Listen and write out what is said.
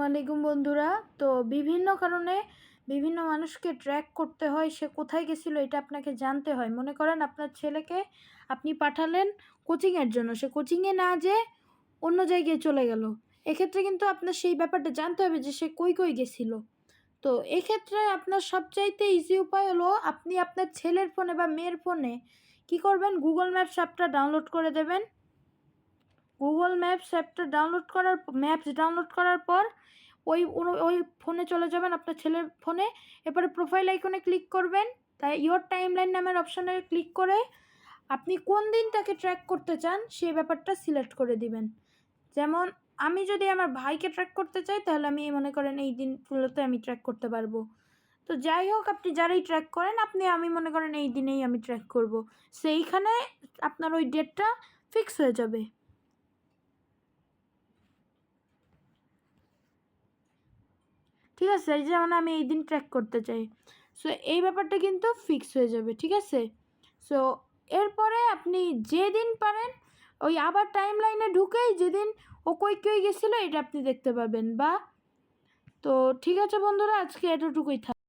ওয়ালাইকুম বন্ধুরা। তো বিভিন্ন কারণে বিভিন্ন মানুষকে ট্র্যাক করতে হয়, সে কোথায় গেছিলো এটা আপনাকে জানতে হয়। মনে করেন আপনার ছেলেকে আপনি পাঠালেন কোচিংয়ের জন্য, সে কোচিংয়ে না যেয়ে অন্য জায়গায় চলে গেল। এক্ষেত্রে কিন্তু আপনার সেই ব্যাপারটা জানতে হবে যে সে কই কই গেছিলো। তো এক্ষেত্রে আপনার সবচাইতে ইজি উপায় হলো আপনি আপনার ছেলের ফোনে বা মেয়ের ফোনে কী করবেন, গুগল ম্যাপস অ্যাপটা ডাউনলোড করে দেবেন। গুগল ম্যাপস অ্যাপটা ডাউনলোড করার পর ওই ফোনে চলে যাবেন, আপনার ছেলের ফোনে। এরপরে প্রোফাইল আইকনে ক্লিক করবেন, তাই ইয়োর টাইমলাইন নামের অপশানে ক্লিক করে আপনি কোন দিন তাকে ট্র্যাক করতে চান সেই ব্যাপারটা সিলেক্ট করে দিবেন। যেমন আমি যদি আমার ভাইকে ট্র্যাক করতে চাই তাহলে আমি মনে করেন এই দিনগুলোতে আমি ট্র্যাক করতে পারবো। তো যাই হোক, আপনি যারাই ট্র্যাক করেন আমি মনে করেন এই দিনেই আমি ট্র্যাক করব, সেইখানে আপনার ওই ডেটটা ফিক্স হয়ে যাবে। ঠিক আছে, এই যেমন আমি এই দিন ট্র্যাক করতে চাই, সো এই ব্যাপারটা কিন্তু ফিক্স হয়ে যাবে। ঠিক আছে, সো এরপরে আপনি যেদিন পারেন ওই আবার টাইম লাইনে ঢুকেই যেদিন ও কই কই গেছিলো এটা আপনি দেখতে পাবেন। বা তো ঠিক আছে বন্ধুরা, আজকে এতটুকুই থাক।